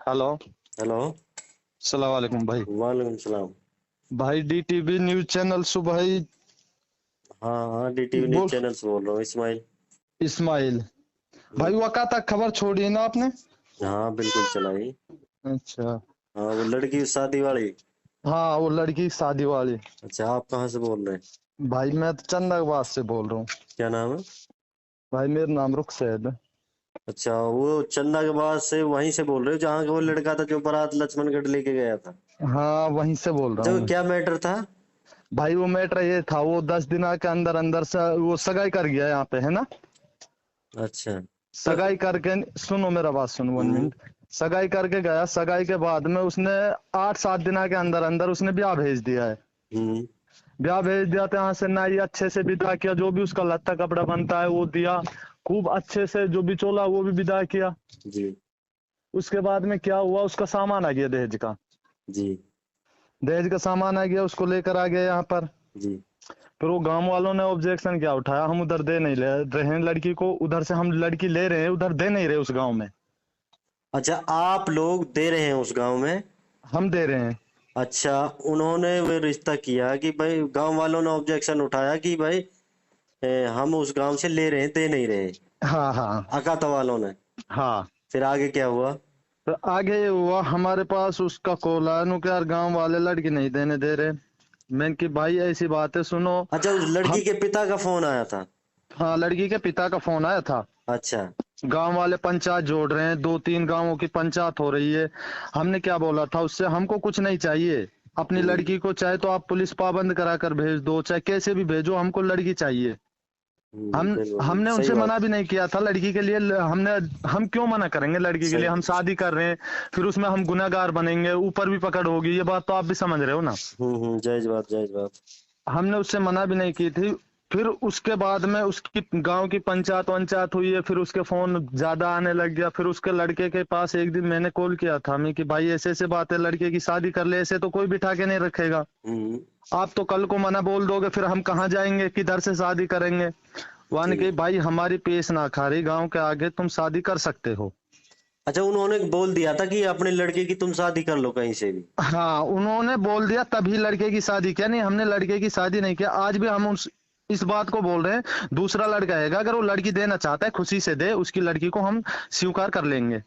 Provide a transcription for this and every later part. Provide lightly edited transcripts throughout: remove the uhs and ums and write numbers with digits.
Hello. Hello. सलाम वालेकुम भाई। वालेकुम सलाम। भाई डीटीवी न्यूज चैनल से भाई। हाँ हाँ, डीटीवी न्यूज बोल। चैनल से बोल रहा हूँ, इस्माइल। इस्माइल। भाई हम्म, वक़ा तक खबर छोड़ी है ना आपने? हाँ बिल्कुल चलाई। अच्छा। हाँ, वो लड़की की शादी वाली। हाँ वो लड़की की शादी वाली। अच्छा, आप कहाँ से बोल रहे हैं? भाई मैं तो चंदाबाद से बोल रहा हूँ। क्या नाम है? भाई मेरा नाम रुखसैद है। अच्छा, वो चंदा के बाद से वहीं से बोल रहे हो जहाँ का वो लड़का था जो बारात लक्ष्मणगढ़ लेके गया था? हाँ वहीं से बोल रहा अच्छा, हूँ वो मैं। क्या मैटर था? भाई वो मैटर ये था, वो 10 दिन के अंदर अंदर से वो सगाई कर गया यहाँ पे, है ना? अच्छा। तो सगाई करके सुनो, मेरा बात सुनो, 1 मिनट। सगाई करके गया, सगाई के बाद में उसने 8-7 दिन के अंदर अंदर उसने ब्याह भेज दिया है। हम्म। ब्याह भेज दिया था यहाँ से, नाई अच्छे से विदा किया, जो भी उसका लत्ता कपड़ा बनता है वो दिया। खूब अच्छे से जो बिचौला वो भी विदा किया। जी। उसके बाद में क्या हुआ, उसका सामान आ गया दहेज का। जी। दहेज का सामान आ गया, उसको लेकर आ गया यहाँ पर। जी। फिर वो गांव वालों ने ऑब्जेक्शन क्या उठाया, हम उधर दे नहीं ले रहे हैं लड़की को, उधर से हम लड़की ले रहे हैं, उधर दे नहीं रहे उस गांव में। अच्छा, आप लोग दे रहे हैं उस गांव में? हम दे रहे हैं। अच्छा, उन्होंने वो रिश्ता किया कि भाई गांव वालों ने ऑब्जेक्शन उठाया कि भाई हम उस गांव से ले रहे हैं, दे नहीं रहे। हाँ हाँ। अकाता वालों ने। हाँ। फिर आगे क्या हुआ? तो आगे ये हुआ, हमारे पास उसका कॉल आया, नु कि यार गांव वाले लड़की नहीं देने दे रहे। मैंने कि भाई ऐसी बात है, सुनो। अच्छा, उस लड़की हम। के पिता का फोन आया था? हाँ लड़की के पिता का फोन आया था। अच्छा। गांव वाले पंचायत जोड़ रहे हैं, 2-3 गांवों की पंचायत हो रही है। हमने क्या बोला था उससे, हमको कुछ नहीं चाहिए। अपनी हम्म। लड़की को चाहे तो आप पुलिस पाबंद करा कर भेज दो, चाहे कैसे भी भेजो, हमको लड़की चाहिए। बिल्कुल बिल्कुल हमने सही उनसे बात। मना भी नहीं किया था लड़की के लिए, हमने। हम क्यों मना करेंगे लड़की के लिए, हम सही। शादी कर रहे हैं। फिर उसमें हम गुनहगार बनेंगे, ऊपर भी पकड़ होगी, ये बात तो आप भी समझ रहे हो ना। जायज बात, जायज बात। हमने उससे मना भी नहीं की थी। फिर उसके बाद में उसकी गांव की पंचायत वंचायत हुई है, फिर उसके फोन ज्यादा आने लग गया, फिर उसके लड़के के पास एक दिन मैंने कॉल किया था मैं कि भाई ऐसे ऐसे बात है, लड़के की शादी कर ले, ऐसे तो कोई बिठा के नहीं रखेगा। हम्म। आप तो कल को मना बोल दोगे, फिर हम कहाँ जाएंगे, किधर से शादी करेंगे? वान जी। के भाई हमारी पेश ना खा रही, गांव के आगे तुम शादी कर सकते हो। अच्छा, उन्होंने बोल दिया था कि अपने लड़के की तुम शादी कर लो कहीं से भी? हाँ उन्होंने बोल दिया तभी लड़के की शादी किया, नहीं हमने लड़के की शादी नहीं किया, आज भी हम उस इस बात को बोल रहे हैं। दूसरा लड़का है, अगर वो लड़की देना चाहता है खुशी से दे, उसकी लड़की को हम स्वीकार कर लेंगे।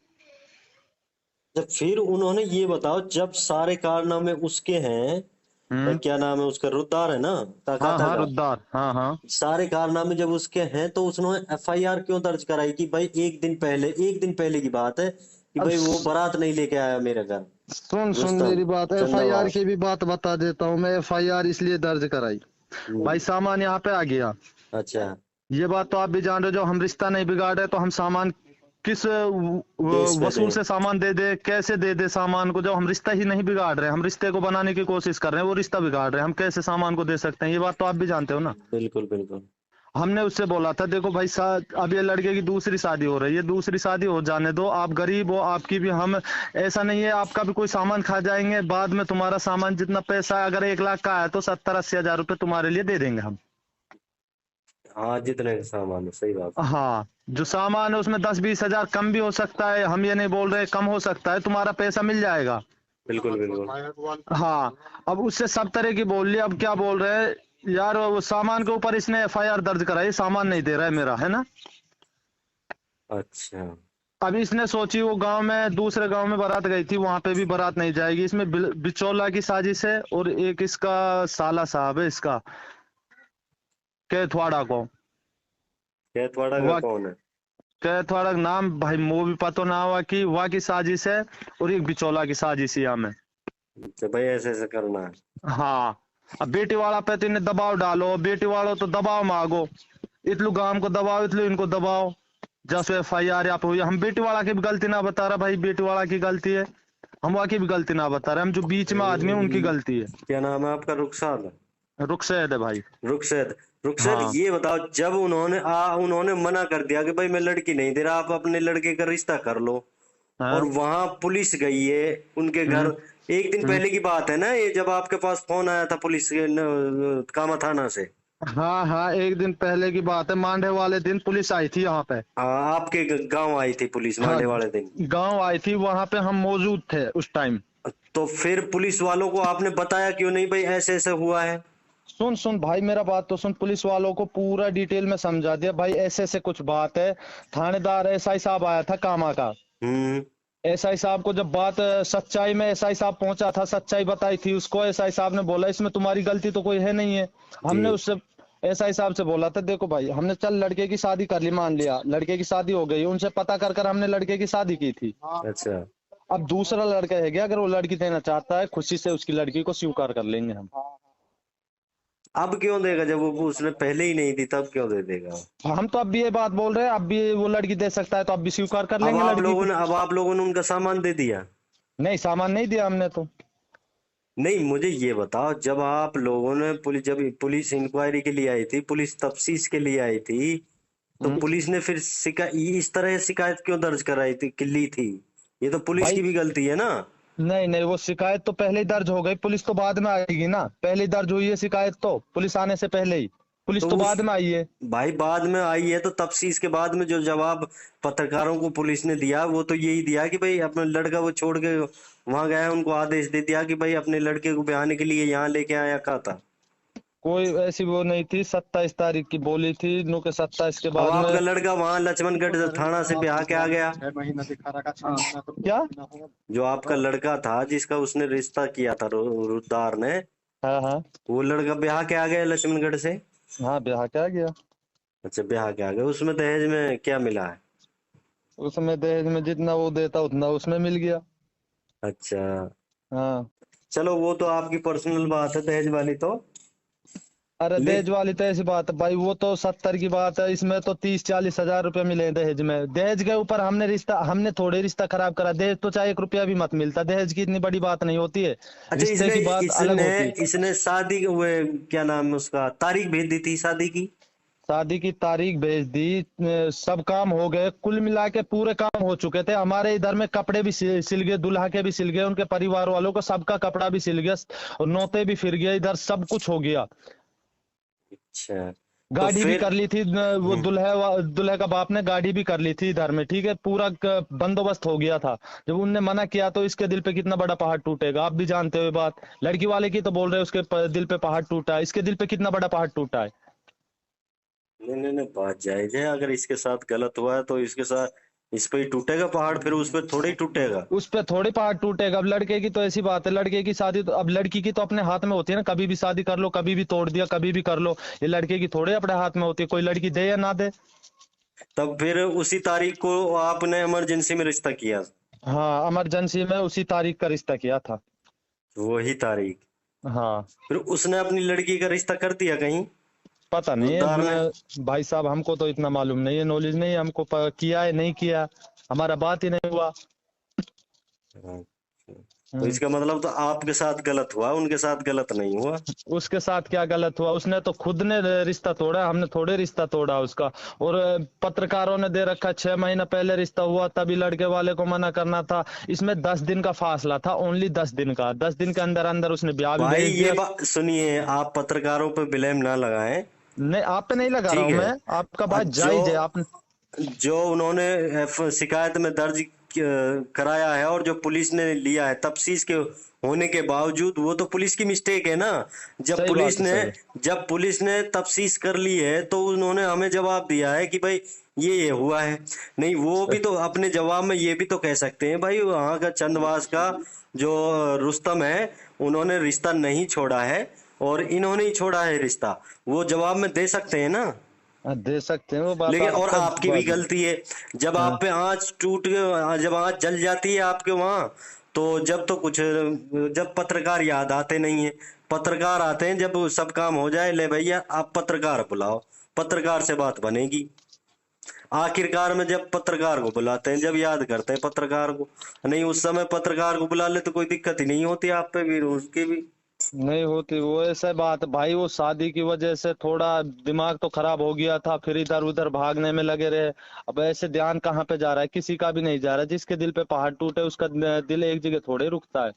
जब फिर उन्होंने ये बताओ, जब सारे कारनामे उसके हैं, हम्म। क्या नाम है उसका, रुद्दार है ना? हाँ ताकाता हाँ का। रुद्दार, हाँ हाँ। सारे कारनामे जब उसके हैं तो उसने एफआईआर क्यों दर्ज कराई कि भाई एक दिन पहले की बात है कि अब भाई वो बारात नहीं लेके आया मेरे घर? सुन सुन रुस्तम। मेरी बात, एफआईआर चंदावास। की भी बात बता देता हूँ मैं, एफआईआर इसलिए दर्ज कराई। भाई हम्म। सामान यहाँ पे आ गया। अच्छा। ये बात तो आप भी जान रहे हो, जो हम रिश्ता नहीं बिगाड़ रहे तो हम सामान किस बेस पे वसूल दें। से सामान दे दे, कैसे दे दे सामान को, जब हम रिश्ता ही नहीं बिगाड़ रहे, हम रिश्ते को बनाने की कोशिश कर रहे हैं, वो रिश्ता बिगाड़ रहे हैं, हम कैसे सामान को दे सकते हैं? ये बात तो आप भी जानते हो ना। बिल्कुल बिल्कुल। हमने उससे बोला था देखो भाई अब ये लड़के की दूसरी शादी हो रही है, दूसरी शादी हो जाने दो, आप गरीब हो, आपकी भी हम। ऐसा नहीं है आपका भी कोई सामान खा जाएंगे, बाद में तुम्हारा सामान जितना पैसा है, अगर 1 लाख का है तो 70-80 हजार रुपए तुम्हारे लिए दे देंगे हम। हाँ, जितने का सामान है, सही बात। हाँ जो सामान है उसमें 10-20 हजार कम भी हो सकता है, हम ये नहीं बोल रहे कम हो सकता है, तुम्हारा पैसा मिल जाएगा। बिल्कुल बिल्कुल। हाँ। अब उससे सब तरह की बोल ली, अब क्या बोल रहे हैं यार, वो सामान के ऊपर इसने एफआईआर दर्ज कराई, सामान नहीं दे रहा है मेरा, है ना? अच्छा। अब इसने सोची वो गांव में, दूसरे गांव में बारात गई थी, वहां पे भी बारात नहीं जाएगी, इसमें बिचौला की साजिश है, और एक इसका साला साहब है इसका, कैथवाड़ा को। कैथवाड़ा का वह कौन है? कैथवाड़ा का नाम भाई मो भी पता ना हुआ कि वह की साजिश है, और एक बिचौला की साजिश है यहाँ में। तो भाई ऐसे ऐसे करना है? हाँ। अब बेटी वाला पे तो इन्हें दबाव डालो, बेटी वालों तो दबाव मांगो, इतलू गांव को दबाओ, इतलू इनको दबाओ। जैसे एफआईआर आप हुई, हम बेटी वाला की भी गलती ना बता रहा भाई, बेटी वाला की गलती है, हम वहाँ की भी गलती ना बता रहे, हम जो बीच में आदमी है उनकी गलती है। क्या नाम है आपका? रुखसार? रुखसैद है भाई। रुखसैद। रुखसैद, हाँ ये बताओ, जब उन्होंने मना कर दिया कि भाई मैं लड़की नहीं दे रहा, आप अपने लड़के का रिश्ता कर लो, और हाँ। वहां पुलिस गई है उनके हम्म। घर। एक दिन हम्म। पहले की बात है ना ये, जब आपके पास फोन आया था पुलिस के कामा थाना से? हाँ हाँ, एक दिन पहले की बात है, मांडे वाले दिन पुलिस आई थी यहाँ पे। हाँ, आपके गांव आई थी पुलिस हाँ, मांडे वाले दिन। गांव आई थी, वहां पे हम मौजूद थे उस टाइम। तो फिर पुलिस वालों को आपने बताया क्यों नहीं भाई ऐसे ऐसे हुआ है? सुन सुन भाई, मेरा बात तो सुन। पुलिस वालों को पूरा डिटेल में समझा दिया भाई, ऐसे ऐसे कुछ बात है। थानेदार एसआई साहब आया था कामा का। हम्म। एसआई साहब को जब बात सच्चाई में एसआई साहब पहुंचा था, सच्चाई बताई थी उसको। एसआई साहब ने बोला इसमें तुम्हारी गलती तो कोई है नहीं है। जी। हमने उससे एसआई साहब से बोला था, देखो भाई, हमने चल लड़के की शादी कर ली, मान लिया लड़के की शादी हो गई, उनसे पता कर कर हमने लड़के की शादी की थी। अच्छा। अब दूसरा लड़का है गया, अगर वो लड़की देना चाहता है, खुशी से उसकी लड़की को स्वीकार कर लेंगे हम। अब क्यों देगा जब वो उसने पहले ही नहीं दी, तब क्यों दे देगा? हम तो अब भी ये बात बोल रहे हैं, अब भी वो लड़की दे सकता है तो अब भी स्वीकार कर लेंगे लड़की को। अब आप लोगों ने उनका सामान दे दिया? नहीं, सामान नहीं दिया हमने तो। नहीं, मुझे ये बताओ, जब आप लोगों ने जब पुलिस इंक्वायरी के लिए आई थी, पुलिस तफ्तीश के लिए आई थी, तो हम्म। पुलिस ने फिर इस तरह शिकायत क्यों दर्ज कराई थी, की ली थी? ये तो पुलिस भाई की भी गलती है ना। नहीं नहीं, वो शिकायत तो पहले ही दर्ज हो गई, पुलिस तो बाद में आएगी ना। पहले ही दर्ज हुई है शिकायत तो, पुलिस आने से पहले ही। पुलिस तो तो उस बाद में आई है। भाई बाद में आई है तो तफ्तीश के बाद में जो जवाब पत्रकारों को पुलिस ने दिया, वो तो यही दिया कि भाई अपना लड़का वो छोड़ के वहां गया, उनको आदेश दे दिया कि भाई अपने लड़के को ब्याहने के लिए यहाँ लेके आया, कहा था। कोई ऐसी वो नहीं थी, 27 तारीख की बोली थी नो के 27 के अब बाद में। आपका लड़का वहां लक्ष्मणगढ़ थाना से ब्याह के आ गया। 6 महीना दिखा रखा, 6 महीना तो क्या? जो आपका लड़का था जिसका उसने रिश्ता किया था रुद्धार ने, हाँ हाँ वो लड़का ब्याह के आ गया लक्ष्मणगढ़ से। हाँ, ब्याह क्या गया। अच्छा, ब्याह के आ गया। उसमें दहेज में क्या मिला है? उसमें दहेज में जितना वो देता उतना उसमें मिल गया। अच्छा। हाँ। चलो, वो तो आपकी पर्सनल बात है दहेज वाली तो। अरे ले दहेज वाली तो ऐसी बात है भाई, वो तो 70 की बात है, इसमें तो 30-40 हजार रुपए मिले हैं दहेज में। दहेज के ऊपर हमने थोड़े रिश्ता खराब करा। दहेज तो चाहे 1 रुपया भी मत मिलता, दहेज की इतनी बड़ी बात नहीं होती है। अच्छा, रिश्ते इसने की बात अलग इसने होती है। इसने शादी हुए, क्या नाम है उसका, तारीख भेज दी थी शादी की? शादी की तारीख भेज दी, सब काम हो गए, कुल मिला के पूरे काम हो चुके थे। हमारे इधर में कपड़े भी सिल गए, दुल्हा के भी सिल गए, उनके परिवार वालों को सबका कपड़ा भी सिल गया, और नौते भी फिर गए, इधर सब कुछ हो गया। अच्छा। तो गाड़ी भी फिर कर ली थी, वो दूल्हे का बाप ने गाड़ी भी कर ली थी इधर में, ठीक है, पूरा बंदोबस्त हो गया था। जब उनने मना किया तो इसके दिल पे कितना बड़ा पहाड़ टूटेगा, आप भी जानते हो ये बात। लड़की वाले की तो बोल रहे हैं उसके दिल पे पहाड़ टूटा है, इसके दिल पे कितना बड़ा पहाड़ टूटा है। नहीं नहीं नहीं, बात जायज है। अगर इसके साथ गलत हुआ है तो इसके साथ इस पे ही टूटेगा पहाड़, फिर उस पे थोड़ी टूटेगा। उस पे थोड़ी पहाड़ टूटेगा। अब लड़के की तो ऐसी बात है, लड़के की शादी तो, अब लड़की की तो अपने हाथ में होती है ना, कभी भी शादी कर लो, कभी भी तोड़ दिया, कभी भी कर लो। ये लड़के की थोड़े अपने हाथ में होती है, कोई लड़की दे या ना दे। तब फिर उसी तारीख को आपने इमरजेंसी में रिश्ता किया? हाँ, इमरजेंसी में उसी तारीख का रिश्ता किया था। वही तारीख? हाँ। फिर उसने अपनी लड़की का रिश्ता कर दिया कहीं पता नहीं है रुद्धार ने? भाई साहब, हमको तो इतना मालूम नहीं है, नॉलेज नहीं है हमको, किया है नहीं किया, हमारा बात ही नहीं हुआ। अच्छा। तो हम्म। इसका मतलब तो आपके साथ गलत हुआ, उनके साथ गलत नहीं हुआ? उसके साथ क्या गलत हुआ, उसने तो खुद ने रिश्ता तोड़ा, हमने थोड़े रिश्ता तोड़ा उसका। और पत्रकारों ने दे रखा 6 महीना पहले रिश्ता हुआ, तभी लड़के वाले को मना करना था। इसमें 10 दिन का फासला था, ओनली 10 दिन का। 10 दिन के अंदर अंदर उसने ब्याह भी भाई भेज ये दिया। बात सुनिए, आप पत्रकारों पे ब्लेम ना लगाएं। नहीं, आप पे नहीं लगा रहा ठीक हूं है। मैं, आपका और बात जायज है। आप जो उन्होंने शिकायत में दर्ज कराया है और जो पुलिस ने लिया है तफ्तीश के होने के बावजूद, वो तो पुलिस की मिस्टेक है ना। सही बात है, सही है। जब पुलिस ने तफ्तीश कर ली है तो उन्होंने हमें जवाब दिया है कि भाई ये हुआ है। नहीं, वो भी तो अपने जवाब में ये भी तो कह सकते हैं भाई, वहां का चंदवास का जो रुस्तम है, उन्होंने रिश्ता नहीं छोड़ा है और इन्होंने ही छोड़ा है रिश्ता। वो जवाब में दे सकते हैं ना। हाँ, दे सकते हैं, वो बात लेकिन और आपका आपकी भी बात है। गलती है। जब आप हाँ। पे आंच जब आंच जल जाती है आपके वहां, तो जब पत्रकार याद आते नहीं है। पत्रकार आते हैं जब सब काम हो जाए, ले भैया आप पत्रकार बुलाओ, पत्रकार से बात बनेगी। आखिरकार में जब पत्रकार को बुलाते हैं, जब याद करते हैं पत्रकार को। नहीं, उस समय पत्रकार को बुला ले तो कोई दिक्कत ही नहीं होती आप पे भी, उसकी भी। नहीं होती वो ऐसे बात भाई, वो शादी की वजह से थोड़ा दिमाग तो खराब हो गया था, फिर इधर उधर भागने में लगे रहे। अब ऐसे ध्यान कहाँ पे जा रहा है, किसी का भी नहीं जा रहा। जिसके दिल पे पहाड़ टूटे उसका दिल एक जगह थोड़े रुकता है।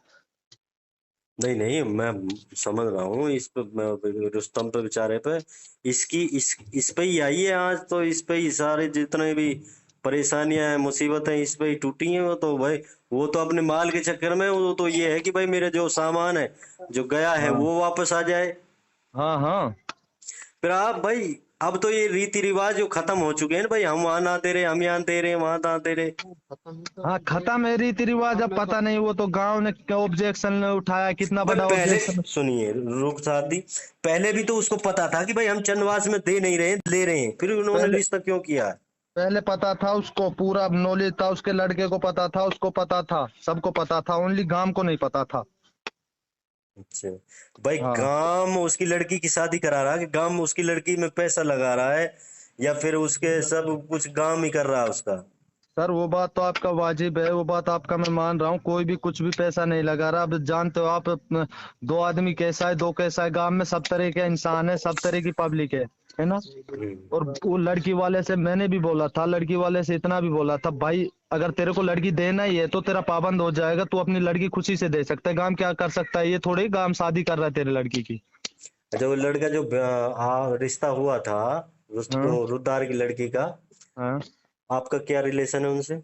नहीं नहीं, मैं समझ रहा हूँ इस पे, रुस्तम पे बेचारे पे, इसकी इस पे ही आई है आज, तो इस पे ही सारे जितने भी परेशानियां हैं, मुसीबतें इस पे ही टूटी हैं। वो तो भाई, वो तो अपने माल के चक्कर में, वो तो ये है कि भाई मेरे जो सामान है जो गया है हाँ वो वापस आ जाए। हाँ हाँ। फिर आप भाई, अब तो ये रीति रिवाज जो खत्म हो चुके हैं ना भाई, हम वहां ना दे रहे, हम यहाँ दे रहे, वहां ना दे रहे। हाँ खत्म है रीति रिवाज, अब पता नहीं वो तो गांव ने ऑब्जेक्शन उठाया, कितना भाई बड़ा पहले ऑब्जेक्शन। सुनिए रुख साथी, पहले भी तो उसको पता था कि भाई हम चंदवास में दे नहीं रहे, ले रहे हैं, फिर उन्होंने पहले रिश्ता क्यों किया? पहले पता था उसको, पूरा नॉलेज था, उसके लड़के को पता था, उसको पता था, सबको पता था, ओनली गांव को नहीं पता था। अच्छा, भाई हाँ गांव उसकी लड़की की शादी करा रहा है कि गांव उसकी लड़की में पैसा लगा रहा है, या फिर उसके सब कुछ गांव ही कर रहा है उसका? सर वो बात तो आपका वाजिब है, वो बात आपका मैं मान रहा हूँ, कोई भी कुछ भी पैसा नहीं लगा रहा। अब जानते हो आप, दो आदमी कैसा है, दो कैसा है, गांव में सब तरह के इंसान है, सब तरह की पब्लिक है ना। और वो लड़की वाले से मैंने भी बोला था, लड़की वाले से इतना भी बोला था, भाई अगर तेरे को लड़की देना ही है तो तेरा पाबंद हो जाएगा, तू अपनी लड़की खुशी से दे सकता है, गांव क्या कर सकता है, ये थोड़ी गांव शादी कर रहा है तेरे लड़की की। अच्छा, वो लड़का जो रिश्ता हुआ था हाँ रुद्धार की लड़की का, हाँ। आपका क्या रिलेशन है उनसे?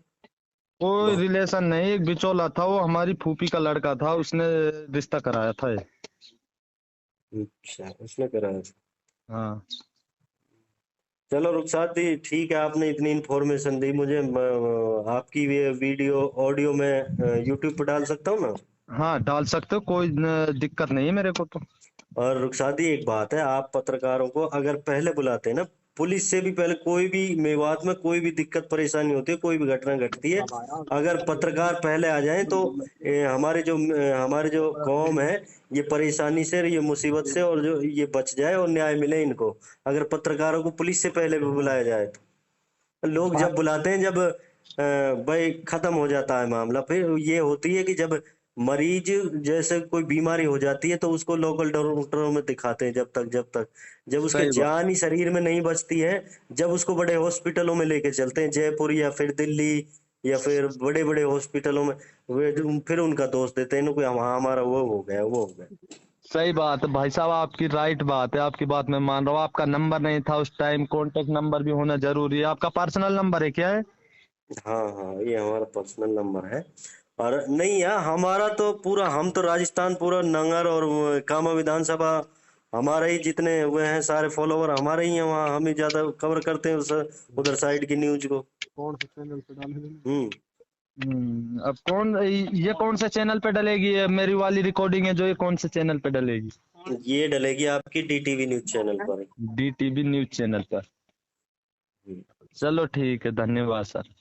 कोई रिलेशन नहीं, एक बिचौला था, वो हमारी फूफी का लड़का था, उसने रिश्ता कराया था ये। अच्छा, उसने कराया था। हाँ चलो रुखसार दी, ठीक है, आपने इतनी इन्फॉर्मेशन दी मुझे। आपकी ये वीडियो ऑडियो में यूट्यूब पर डाल सकता हूँ ना? हाँ डाल सकते हो, कोई दिक्कत नहीं है मेरे को तो। और रुखसादी, एक बात है, आप पत्रकारों को अगर पहले बुलाते हैं ना, पुलिस से भी पहले, कोई भी मेवात में कोई भी दिक्कत परेशानी होती है, कोई भी घटना घटती है, अगर पत्रकार पहले आ जाएं तो हमारे जो कौम है, ये परेशानी से, ये मुसीबत से, और जो ये बच जाए और न्याय मिले इनको, अगर पत्रकारों को पुलिस से पहले भी बुलाया जाए तो। लोग जब बुलाते हैं, जब भाई खत्म हो जाता है मामला, फिर ये होती है कि जब मरीज जैसे कोई बीमारी हो जाती है तो उसको लोकल डॉक्टरों में दिखाते हैं, जब तक जब उसके सही बात। जान ही शरीर में नहीं बचती है, जब उसको बड़े हॉस्पिटलों में लेके चलते हैं, जयपुर या फिर दिल्ली या फिर बड़े बड़े हॉस्पिटलों में, फिर उनका दोष देते हैं इनको, हाँ हमारा वो हो गया, वो हो गया। सही बात है भाई साहब, आपकी राइट बात है, आपकी बात मैं मान रहा हूँ। आपका नंबर नहीं था उस टाइम, कांटेक्ट नंबर भी होना जरूरी है। आपका पर्सनल नंबर है क्या है? हाँ हाँ, ये हमारा पर्सनल नंबर है। और नहीं यार, हमारा तो पूरा, हम तो राजस्थान पूरा नंगर और वो कामा विधानसभा, हमारे ही जितने हुए हैं सारे फॉलोवर हमारे ही हैं वहाँ, हम ही ज्यादा कवर करते हैं उधर साइड की न्यूज को। कौन से चैनल पे डाले थे? हम्म। अब कौन, ये कौन से चैनल पे डलेगी, ये मेरी वाली रिकॉर्डिंग है जो, ये कौन से चैनल पे डलेगी? ये डलेगी आपकी डीटीवी न्यूज चैनल पर। DTV न्यूज चैनल पर। हम्म। चलो ठीक है, धन्यवाद सर।